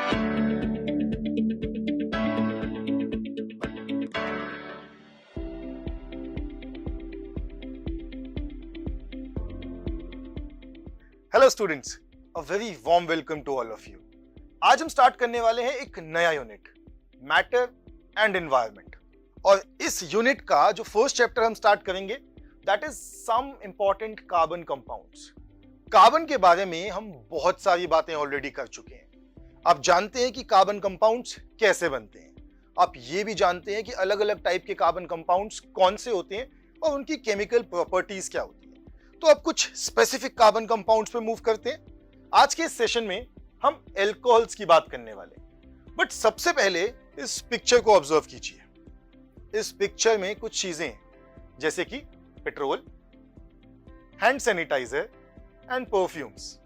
Hello students, a very warm welcome to all of you. आज हम start करने वाले हैं एक नया यूनिट, मैटर एंड एनवायरनमेंट। और इस यूनिट का जो फर्स्ट चैप्टर हम स्टार्ट करेंगे that is some important carbon compounds. Carbon के बारे में हम बहुत सारी बातें ऑलरेडी कर चुके हैं। आप जानते हैं कि कार्बन कंपाउंड्स कैसे बनते हैं, आप ये भी जानते हैं कि अलग अलग टाइप के कार्बन कंपाउंड्स कौन से होते हैं और उनकी केमिकल प्रॉपर्टीज क्या होती है। तो अब कुछ स्पेसिफिक कार्बन कंपाउंड्स पे मूव करते हैं। आज के इस सेशन में हम एल्कोहल्स की बात करने वाले हैं। बट सबसे पहले इस पिक्चर को ऑब्जर्व कीजिए। इस पिक्चर में कुछ चीजें जैसे कि petrol, hand sanitizer and perfumes.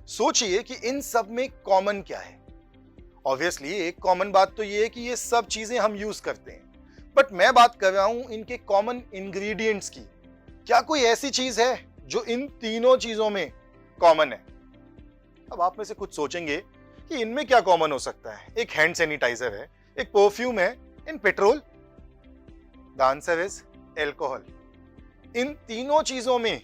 सोचिए कि इन सब में कॉमन क्या है। ऑब्वियसली एक कॉमन बात तो ये है कि ये सब चीजें हम यूज करते हैं, बट मैं बात कर रहा हूं इनके कॉमन इंग्रेडिएंट्स की। क्या कोई ऐसी चीज है जो इन तीनों चीजों में कॉमन है? अब आप में से कुछ सोचेंगे कि इनमें क्या कॉमन हो सकता है। एक हैंड सैनिटाइजर है, एक परफ्यूम है, in petrol. The answer is alcohol. इन तीनों चीजों में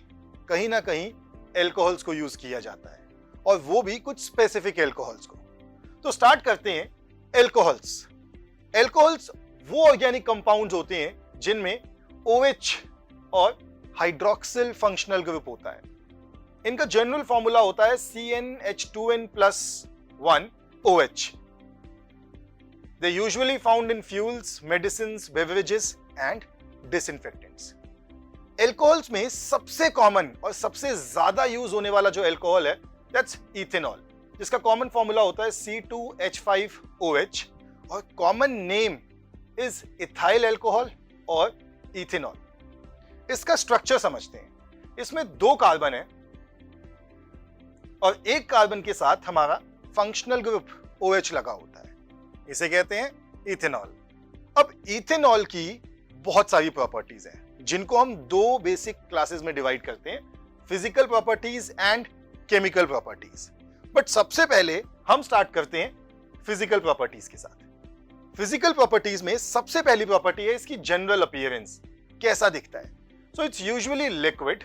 कहीं ना कहीं एल्कोहल्स को यूज किया जाता है, और वो भी कुछ स्पेसिफिक एल्कोहल्स को। तो स्टार्ट करते हैं एल्कोहल्स। एल्कोहल्स वो ऑर्गेनिक कंपाउंड्स होते हैं जिनमें OH और हाइड्रोक्सिल फंक्शनल ग्रुप होता है। इनका जनरल फॉर्मूला होता है CnH2n+1OH। They usually found in fuels, medicines, beverages and disinfectants. Alcohols में सबसे कॉमन और सबसे ज्यादा यूज होने वाला जो एल्कोहल है दैट्स इथेनॉल, जिसका कॉमन फॉर्मूला होता है C2H5OH, और common name is ethyl alcohol और इथेनॉल। इसका स्ट्रक्चर समझते हैं। इसमें 2 कार्बन है और एक कार्बन के साथ हमारा फंक्शनल ग्रुप OH लगा होता है, इसे कहते हैं इथेनॉल। अब इथेनॉल की बहुत सारी प्रॉपर्टीज हैं जिनको हम 2 बेसिक क्लासेस में डिवाइड करते हैं, physical properties and chemical properties. But सबसे पहले हम स्टार्ट करते हैं फिजिकल प्रॉपर्टीज के साथ। फिजिकल प्रॉपर्टीज में सबसे पहली प्रॉपर्टी है इसकी जनरल अपीयरेंस, कैसा दिखता है। सो इट्स यूजुअली लिक्विड,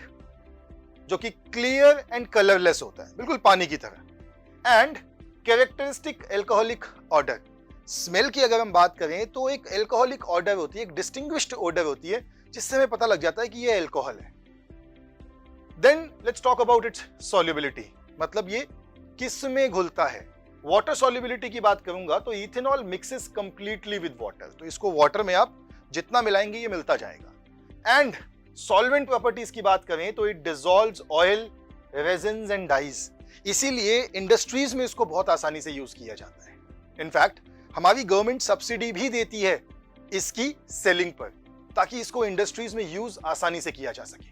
जो कि क्लियर एंड कलरलेस होता है, बिल्कुल पानी की तरह। And characteristic alcoholic order. Smell की अगर हम बात करें तो एक एल्कोहलिक ऑर्डर होती है, एक डिस्टिंग्विश्ड ऑर्डर होती है, जिससे हमें पता लग जाता है कि ये एल्कोहल है। Then let's talk about its solubility, मतलब ये किस में घुलता है। वाटर सॉल्युबिलिटी की बात करूंगा तो ethanol mixes completely with water, तो इसको वाटर में आप जितना मिलाएंगे ये मिलता जाएगा। एंड सॉल्वेंट प्रॉपर्टीज की बात करें तो it dissolves oil, resins and dyes, इसीलिए इंडस्ट्रीज में इसको बहुत आसानी से यूज किया जाता है। इनफैक्ट हमारी गवर्नमेंट सब्सिडी भी देती है इसकी सेलिंग पर, ताकि इसको इंडस्ट्रीज में यूज आसानी से किया जा सके।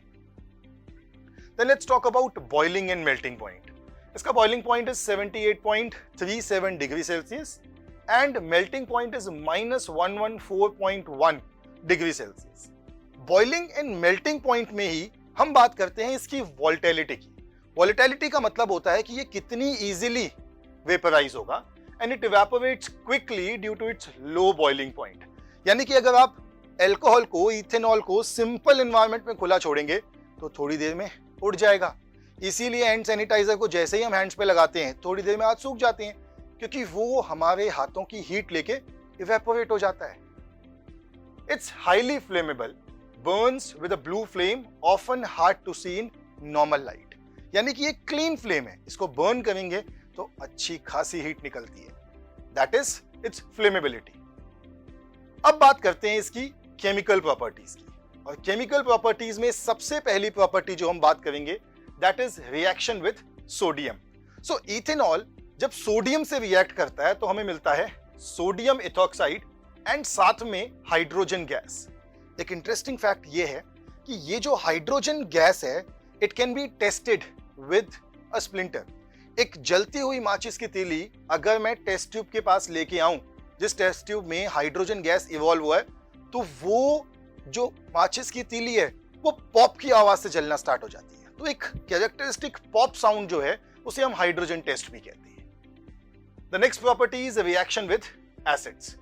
Then let's talk about boiling and melting point. इसका boiling point is 78.37 degree Celsius and melting point is -114.1 degree Celsius. Boiling and melting point में ही हम बात करते हैं इसकी वोलेटिलिटी की। वोलेटिलिटी का मतलब होता है कि ये कितनी इजीली वेपराइज होगा, and it evaporates quickly due to its low boiling point. यानी कि अगर आप एल्कोहल को, इथेनॉल को सिंपल एनवायरनमेंट में खुला छोड़ेंगे तो थोड़ी देर में उड़ जाएगा। इसीलिए हैंड सैनिटाइजर को जैसे ही हम हैंड्स पे लगाते हैं थोड़ी देर में हाथ सूख जाते हैं, क्योंकि वो हमारे हाथों की हीट लेके इवेपोरेट हो जाता है। It's highly flammable, burns with a blue flame, often hard to see in normal light. यानी कि ये क्लीन फ्लेम है, इसको बर्न करेंगे तो अच्छी खासी हीट निकलती है। That is its flammability. अब बात करते हैं इसकी केमिकल प्रॉपर्टीज की, और केमिकल प्रॉपर्टीज में सबसे पहली प्रॉपर्टी जो हम बात करेंगे that is reaction with sodium. So ethanol जब सोडियम से रिएक्ट करता है तो हमें मिलता है सोडियम इथॉक्साइड एंड साथ में हाइड्रोजन गैस। एक इंटरेस्टिंग फैक्ट ये है कि ये जो हाइड्रोजन गैस है it can be tested with a splinter. एक जलती हुई माचिस की तीली अगर मैं टेस्ट ट्यूब के पास लेके आऊं, जिस टेस्ट ट्यूब में हाइड्रोजन गैस इवॉल्व हुआ है, तो वो जो माचिस की तीली है वो पॉप की आवाज से जलना स्टार्ट हो जाती है। तो एक कैरेक्टरिस्टिक पॉप साउंड जो है उसे हम हाइड्रोजन टेस्ट भी कहते हैं। The next property is a reaction with acids.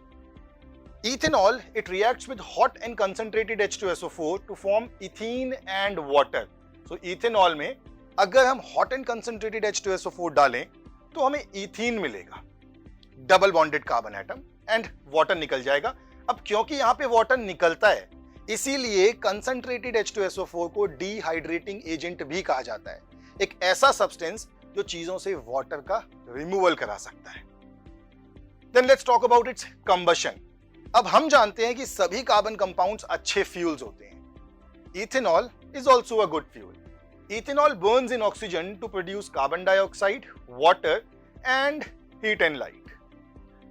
Ethanol, it reacts with hot and concentrated H2SO4 to form ethene and water. So ethanol में अगर हम hot and concentrated H2SO4 डालें तो हमें ethene मिलेगा, double bonded carbon atom, and water निकल जाएगा. अब क्योंकि यहाँ पे वाटर निकलता है इसीलिए कंसंट्रेटेड H2SO4 को डिहाइड्रेटिंग एजेंट भी कहा जाता है, एक ऐसा सब्सटेंस जो चीजों से वाटर का रिमूवल करा सकता है. Then let's talk about its combustion. अब हम जानते हैं कि सभी कार्बन कंपाउंड्स अच्छे फ्यूल्स होते हैं. Ethanol is also a good fuel. Ethanol burns in oxygen to produce carbon dioxide, water and heat and light.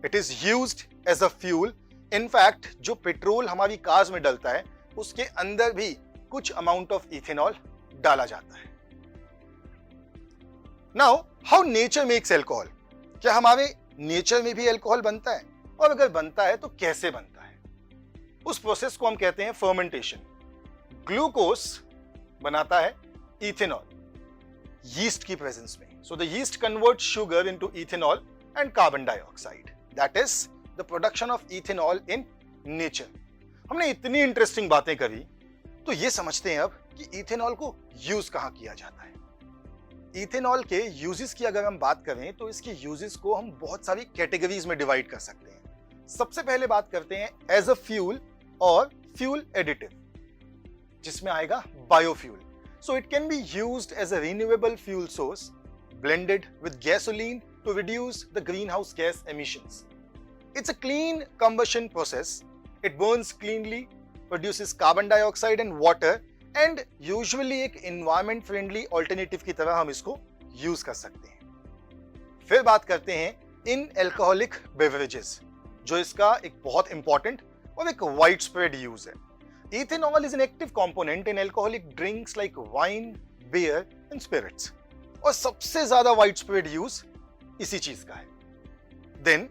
It is used as a fuel. In fact जो पेट्रोल हमारी कार्स में डलता है उसके अंदर भी कुछ अमाउंट ऑफ इथेनॉल डाला जाता है. Now how nature makes alcohol. क्या हमारे नेचर में भी अल्कोहल बनता है, और अगर बनता है तो कैसे बनता है? उस प्रोसेस को हम कहते हैं फर्मेंटेशन. ग्लूकोज बनाता है इथेनॉल यीस्ट की प्रेजेंस में. So the yeast convert sugar into ethanol and carbon dioxide. That is the production of ethanol in nature. हमने इतनी इंटरेस्टिंग बातें करी तो ये समझते हैं अब कि इथेनॉल को यूज कहां किया जाता है. इथेनॉल के यूजेस की अगर हम बात करें तो इसके यूजेस को हम बहुत सारी कैटेगरीज में डिवाइड कर सकते हैं. सबसे पहले बात करते हैं एज अ फ्यूल और फ्यूल एडिटिव, जिसमें आएगा biofuel. So it can be used as a renewable fuel source blended with gasoline to reduce the greenhouse gas emissions. It's a clean combustion process. It burns cleanly, produces carbon dioxide and water, and usually एक environment friendly alternative की तरह हम इसको use कर सकते हैं. फिर बात करते हैं इन alcoholic beverages, जो इसका एक बहुत important और एक widespread use है. Ethanol is an active component in alcoholic drinks like wine, beer and spirits. और सबसे ज्यादा वाइड स्प्रेड यूज इसी चीज का है. Then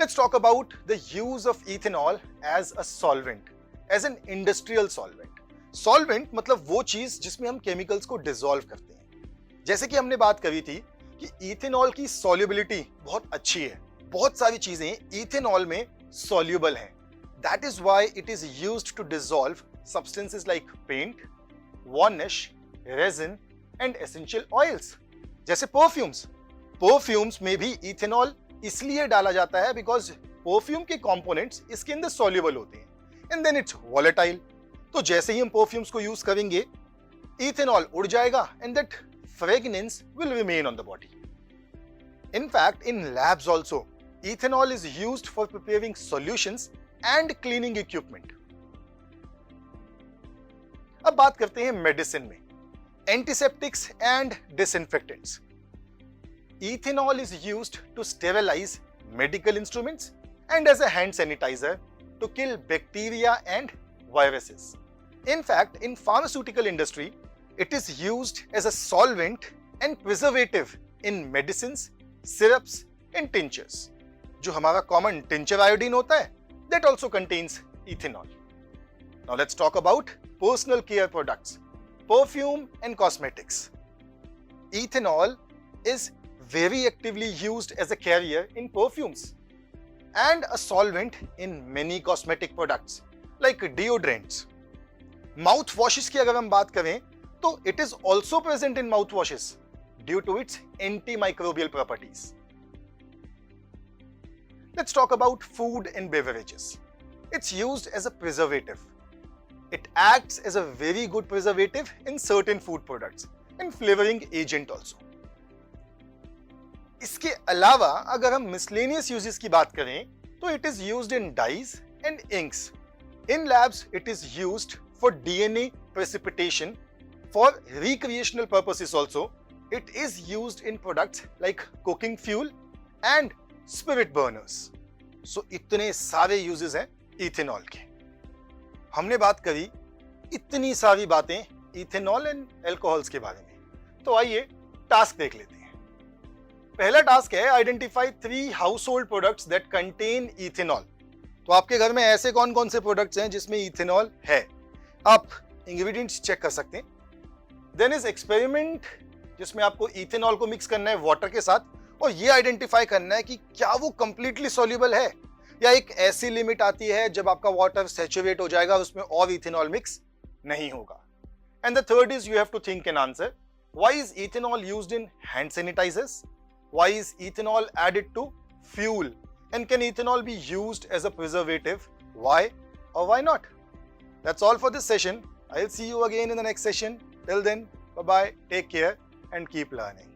let's talk about the use of ethanol as a solvent, as an industrial solvent. Solvent मतलब वो चीज जिसमें हम केमिकल्स को डिसॉल्व करते हैं. जैसे कि हमने बात करी थी कि इथेनॉल की सॉल्युबिलिटी बहुत अच्छी है, बहुत सारी चीजें इथेनॉल में सॉल्युबल हैं. That is why it is used to dissolve substances like paint, varnish, resin and essential oils. जैसे परफ्यूम्स में भी इथेनॉल इसलिए डाला जाता है बिकॉज परफ्यूम के कंपोनेंट्स इसके अंदर सॉल्युबल होते हैं एंड देन इट्स वॉलेटाइल. तो जैसे ही हम परफ्यूम्स को यूज करेंगे इथेनॉल उड़ जाएगा and that fragrance will remain on the body. In fact in labs also ethanol is used for preparing solutions and cleaning equipment. अब बात करते हैं मेडिसिन में antiseptics and disinfectants. Ethanol is used to sterilize medical instruments and as a hand sanitizer to kill bacteria and viruses. In fact, in pharmaceutical industry, it is used as a solvent and preservative in medicines, syrups and tinctures. जो हमारा common tincture iodine होता है, that also contains ethanol. Now let's talk about personal care products. Perfume and cosmetics. Ethanol is very actively used as a carrier in perfumes and a solvent in many cosmetic products like deodorants. Mouthwashes की अगर हम बात करें तो it is also present in mouthwashes due to its antimicrobial properties. Let's talk about food and beverages. It's used as a preservative. It acts as a very good preservative in certain food products and flavoring agent also. इसके अलावा अगर हम miscellaneous uses की बात करें तो it is used in dyes and inks. In labs it is used for DNA precipitation. For recreational purposes also, it is used in products like cooking fuel and spirit burners. So इतने सारे uses हैं ethanol के. हमने बात करी इतनी सारी बातें इथेनॉल एंड अल्कोहल्स के बारे में, तो आइए टास्क देख लेते हैं. पहला टास्क है identify 3 household products that contain ethanol. तो आपके घर में ऐसे कौन कौन से प्रोडक्ट्स हैं जिसमें इथेनॉल है, आप इंग्रेडिएंट्स चेक कर सकते हैं. देन इज एक्सपेरिमेंट, जिसमें आपको इथेनॉल को मिक्स करना है वाटर के साथ और ये आइडेंटिफाई करना है कि क्या वो कंप्लीटली सॉल्युबल है या एक ऐसी लिमिट आती है जब आपका वाटर सैचुरेट हो जाएगा, उसमें और इथेनॉल मिक्स नहीं होगा. And the third is you have to think an answer. Why is ethanol used in hand sanitizers? Why is ethanol added to fuel? And can ethanol be used as a preservative? Why or why not? That's all for this session. I'll see you again in the next session. Till then, bye bye, take care and keep learning.